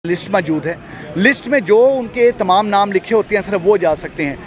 List मौजूद है। List में जो उनके तमाम नाम लिखे होते हैं सिर्फ वो जा सकते हैं।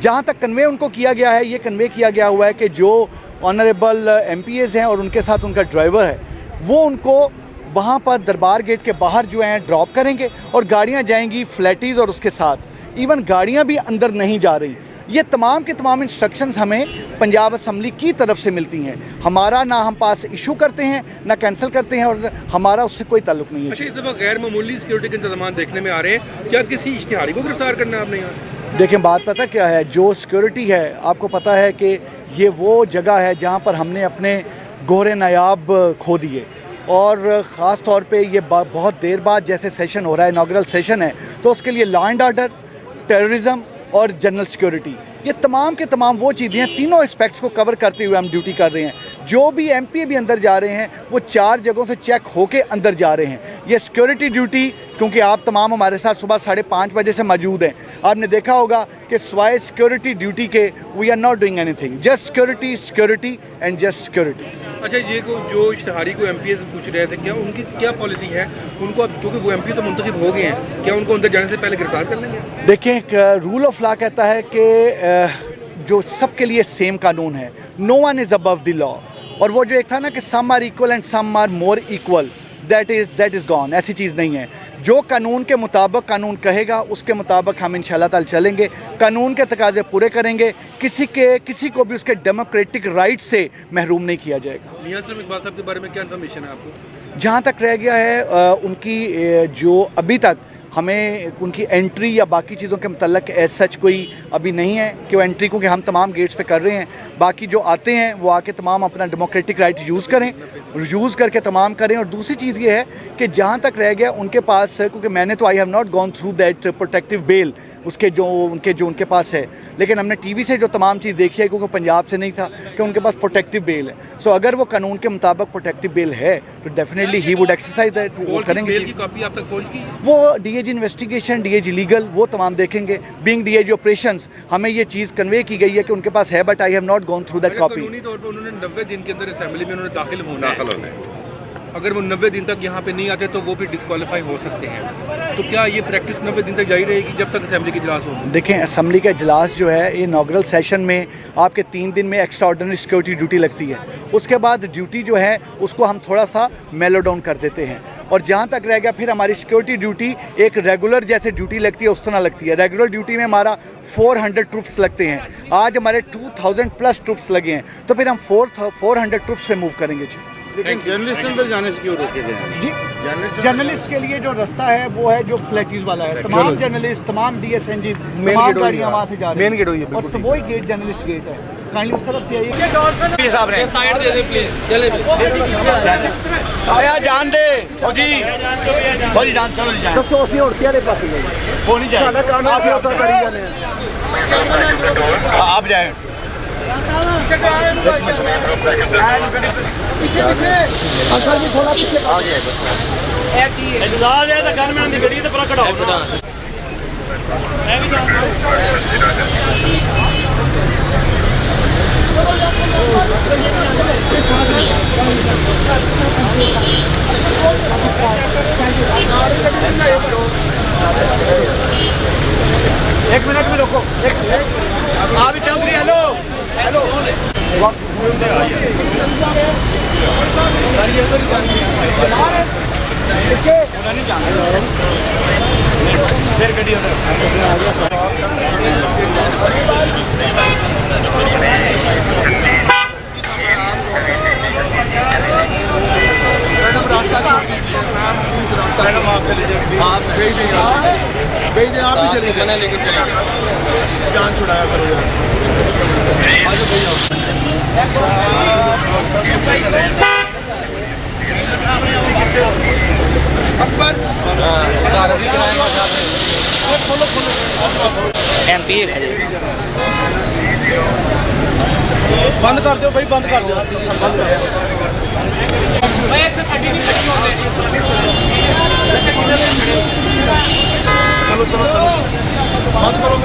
जहाँ तक कन्वे उनको किया गया है, ये कन्वे किया गया हुआ है कि जो ऑनरेबल MPAs हैं और उनके साथ उनका ड्राइवर है, वो उनको वहाँ पर दरबार गेट के बाहर जो हैं ड्रॉप करेंगे और गाड़ियाँ जाएंगी फ्लैटीज़ और उसके साथ इवन गाड़ियाँ भी अंदर नहीं जा रही। ये तमाम के तमाम इंस्ट्रक्शंस हमें पंजाब असम्बली की तरफ से मिलती हैं। हमारा ना हम पास इशू करते हैं ना कैंसिल करते हैं और हमारा उससे कोई ताल्लुक नहीं है। अच्छा, इस दफ़ा गैर मामूली सिक्योरिटी के इंतजाम देखने में आ रहे हैं, क्या किसी इश्तिहारी को गिरफ्तार करना है आपने यहाँ? देखें, बात पता क्या है, जो सिक्योरिटी है आपको पता है कि ये वो जगह है जहाँ पर हमने अपने गोहरे नायाब खो दिए और ख़ास तौर पे ये बहुत देर बाद जैसे सेशन हो रहा है, इनॉग्रल सेशन है, तो उसके लिए लॉ एंड ऑर्डर, टेररिज्म और जनरल सिक्योरिटी, ये तमाम के तमाम वो चीज़ें हैं, तीनों एस्पेक्ट्स को कवर करते हुए हम ड्यूटी कर रहे हैं। जो भी MPA भी अंदर जा रहे हैं वो 4 जगहों से चेक होके अंदर जा रहे हैं। ये सिक्योरिटी ड्यूटी, क्योंकि आप तमाम हमारे साथ सुबह 5:30 बजे से मौजूद हैं, आपने देखा होगा कि सिवाय सिक्योरिटी ड्यूटी के we are not doing anything, just security, security and just security. अच्छा, ये जो इश्तिहारी को MPA से पूछ रहे थे, क्या उनकी क्या पॉलिसी है? उनको अब क्योंकि वो MPA तो मुंतखब हो गए हैं, क्या उनको अंदर जाने से पहले गिरफ्तार कर लेंगे? देखें, रूल ऑफ लॉ कहता है कि जो सबके लिए सेम कानून है, no one is above the law. और वो जो एक था ना कि some are equal and some are more equal, that is gone. ऐसी चीज़ नहीं है। जो कानून के मुताबिक कानून कहेगा उसके मुताबिक हम इंशाल्लाह ताला चलेंगे, कानून के तकाजे पूरे करेंगे, किसी को भी उसके डेमोक्रेटिक राइट से महरूम नहीं किया जाएगा। मियां सलीम इकबाल साहब के बारे में क्या इन्फॉर्मेशन है आपको? जहाँ तक रह गया है उनकी जो अभी तक हमें उनकी एंट्री या बाकी चीज़ों के मतलब एज सच कोई अभी नहीं है कि वो एंट्री, क्योंकि हम तमाम गेट्स पे कर रहे हैं। बाकी जो आते हैं वो आके तमाम अपना डेमोक्रेटिक राइट यूज़ करें, यूज़ करके तमाम करें। और दूसरी चीज़ ये है कि जहाँ तक रह गया उनके पास, क्योंकि मैंने तो I have not gone through that protective bail उसके जो उनके पास है, लेकिन हमने TV से जो तमाम चीज़ देखी है, क्योंकि पंजाब से नहीं था, कि उनके पास प्रोटेक्टिव बेल है। सो अगर वो कानून के मुताबिक प्रोटेक्टिव बेल है तो definitely he would exercise that, वो करेंगे। बेल की कॉपी आप तक पहुंच गई? वो DAG इन्वेस्टिगेशन, DAG लीगल, वो तमाम देखेंगे। बीइंग DAG ऑपरेशंस हमें ये चीज़ कन्वे की गई है कि उनके पास है, but I have not gone through that copy. कानूनी तौर पर उन्होंने 90 दिन के अंदर असेंबली में उन्होंने दाखिल होना है। अगर वो 90 दिन तक यहाँ पे नहीं आते तो वो फिर डिस्क्वालीफाई हो सकते हैं। तो क्या ये प्रैक्टिस 90 दिन तक जारी रहेगी जब तक असेंबली की इजलास होगी? देखें, असेंबली का इजलास जो है, ये इनॉग्रल सेशन में आपके 3 दिन में एक्स्ट्रा ऑर्डिनरी सिक्योरिटी ड्यूटी लगती है। उसके बाद ड्यूटी जो है उसको हम थोड़ा सा मेलो डाउन कर देते हैं। और जहाँ तक रह गया फिर हमारी सिक्योरिटी ड्यूटी एक रेगुलर जैसे ड्यूटी लगती है उस तरह लगती है। रेगुलर ड्यूटी में हमारा 400 ट्रूप्स लगते हैं, आज हमारे 2000+ ट्रूप्स लगे हैं, तो फिर हम 400 ट्रूप्स पे मूव करेंगे जी। लेकिन जर्नलिस्ट अंदर जाने से क्यों रोके गए हैं जी? जर्नलिस्ट के लिए जो रास्ता है वो है जो फ्लैटीज वाला है। तमाम जर्नलिस्ट, तमाम DSNG, तमाम गाड़ियाँ वहाँ से जा रही हैं। मेन गेट हुई है और वो ही गेट जर्नलिस्ट गेट है। काइंडली उस तरफ से आइए। साइड दे दे प्लीज, चले आया जान दे फौजी जान, चलो जाए तो सोसी उड़ती वाले पास वो नहीं जाए, साडा काम आप होता करी जाने आप जाए। अंकल जी थोड़ा पीछे आ गया, इंतजार है तो गनमैन की गड्डी तो पूरा कढ़ाओ मैं भी एक मिनट में रोको, आप ही चौधरी। हेलो हेलो फिर गड्डी रास्ता छोड़ दीजिए मैम, प्लीज रास्ता आप चले जाइए, आप भेज दें, आप भी चले जाए, लेकर चले जान छुड़ाया करो अकबर MPA बंद कर दो भाई, बंद कर दो। चलो चलो चलो बंद करो।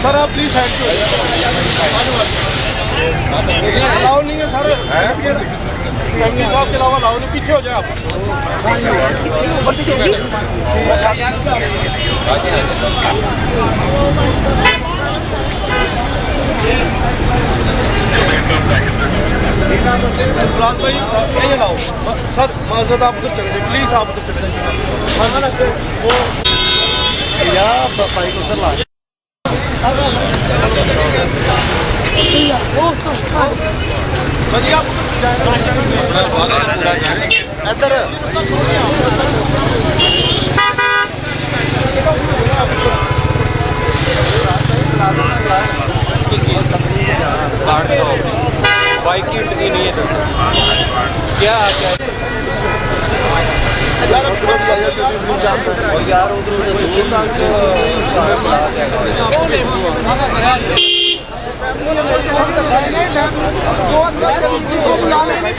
सर आप प्लीज साइड एमपी साहब के अलावा लाओ नहीं, पीछे हो जाए आप। फिलहाल भाई नहीं लाओ सर, माजरत आप उधर चले जाए प्लीज, आप उधर चले जाए यार, सफाई को उधर ला आप इधर बाइक की उठनी नहीं है तो क्या यार उधर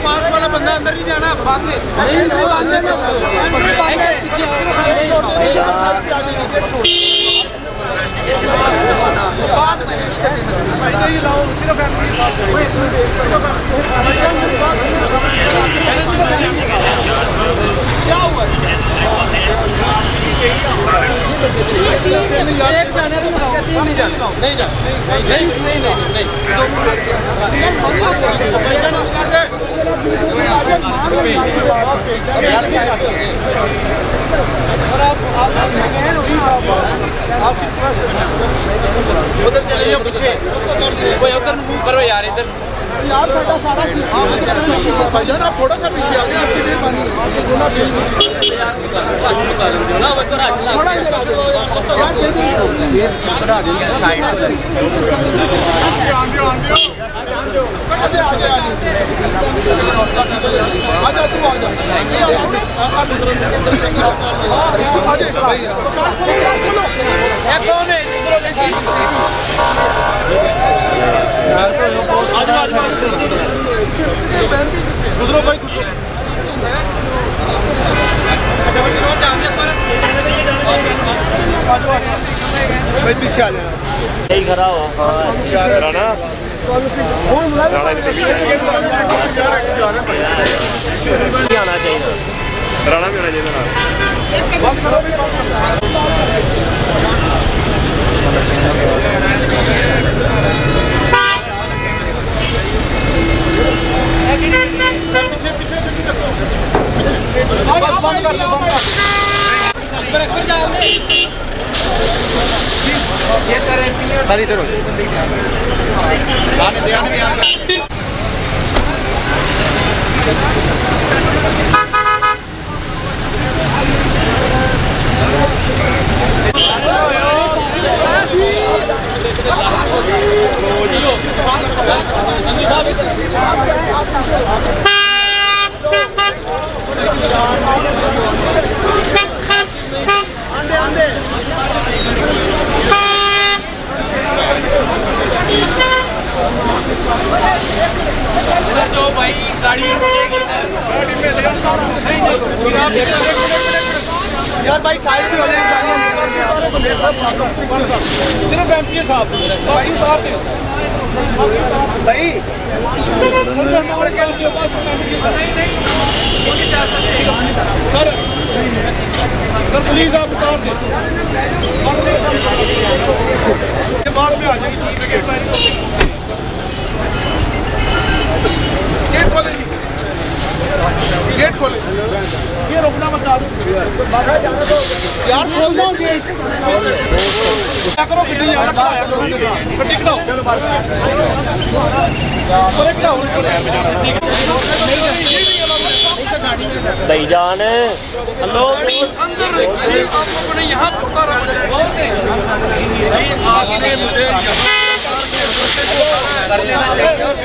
पास वाला बंदा अंदर नहीं जाना, सिर्फ क्या हुआ उधर चले जाओ पीछे, कोई उधर मूव करो यार, इधर यार सारा सारा भाईजान आप थोड़ा सा पीछे आ गए, आपकी मेहरबानी होना चाहिए थोड़ा इधर आ जाओ गुजरो भाई, भाई पीछे आ जाए, यही खड़ा हो राणा आना चाहिए, राणा भी आना चाहिए पीछे पीछे सारी इधर हो तो भाई गाड़ी यार भाई साइड पे हो जाए, सिर्फ एमपी साहब भाई बाहर से भाई सर सर प्लीज आप उतार दें, बाद में आ जाएगी गेट खोले, गेट खोले, ये रोकना मत यार, खोल दो गेट, क्या करो गड्डी यार, गड्डी खड़ाओ, दई जान हेलो अंदर यहाँ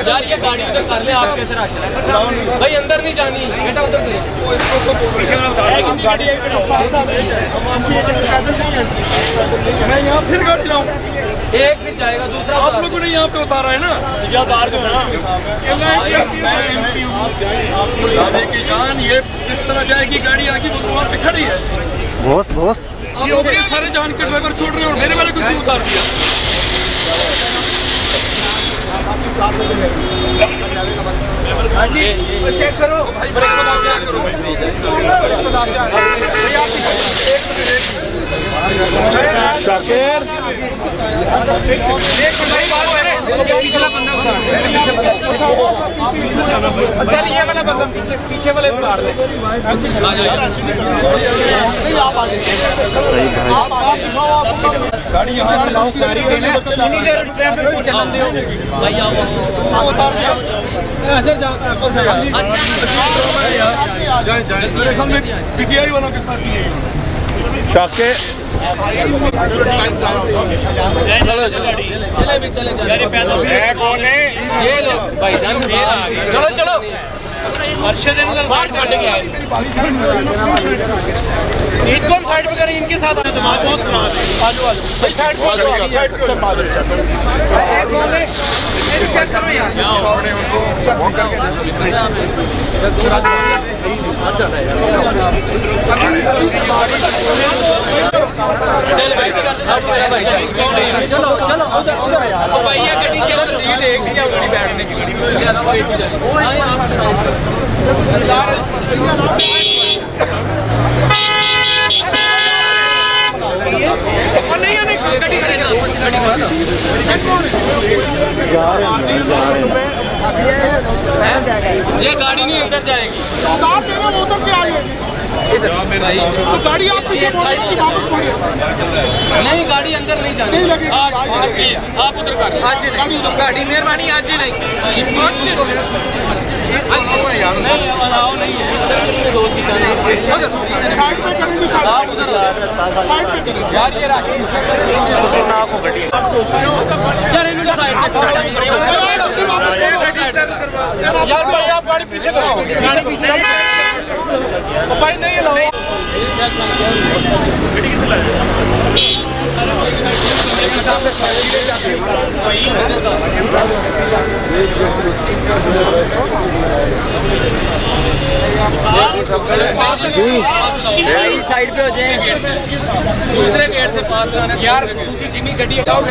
यार ये गाड़ी उधर कर ले, आप कैसे राशन भाई अंदर नहीं जानी, बेटा उधर मैं यहाँ फिर गाड़ी लाऊं, एक फिर जाएगा, दूसरा आप लोगों ने यहाँ पे उतारा है ना, मैं एमपी हूँ, राजे की जान, ये किस तरह जाएगी गाड़ी आगे, वो तो वहाँ पे खड़ी है। बॉस आप लोग ये सारे जान के ड्राइवर छोड़ रहे हो और मेरे वाले को क्यों उतार दिया? चेक करो शाकिर सर ये वाला बंदा पीछे वाले उतार दे नहीं आप आगे आप आगे गाड़ी यहाँ से लाओ गाड़ी इतनी देर ट्रैफिक को चलन दो भाई आओ उतार दो सर जाओ पीटीआई वालों के साथ ही है शाकिर कौन है ये लो भाई चलो चलो अर्शद साइड छोड़ गया इनको साइड पे करें इनके साथ आए दिमाग बहुत खराब है आजू आजू भाई साइड पे कौन है चलो चलो उधर उधर भैया गड्डी चलो सीट एक ही गाड़ी बैठने की ये गाड़ी नहीं अंदर जाएगी उधर क्या आएगी तो गाड़ी आप पीछे वापस मोड़िए नहीं गाड़ी अंदर नहीं जानी नहीं लगेगी आप उधर आज नहीं गाड़ी मेहरबानी आज ही नहीं नहीं अलाउ नहीं है साइड पे करेंगे आप उधर साइड पे करेंगे यार ये राशि यार इन्होंने साइड यार भाई आप गाड़ी पीछे कराओ गाड़ी पीछे भाई नहीं लाओ साइड पे हो जाए दूसरे गेट से पास आना यार दूसरी जिन्नी गड्डी जानी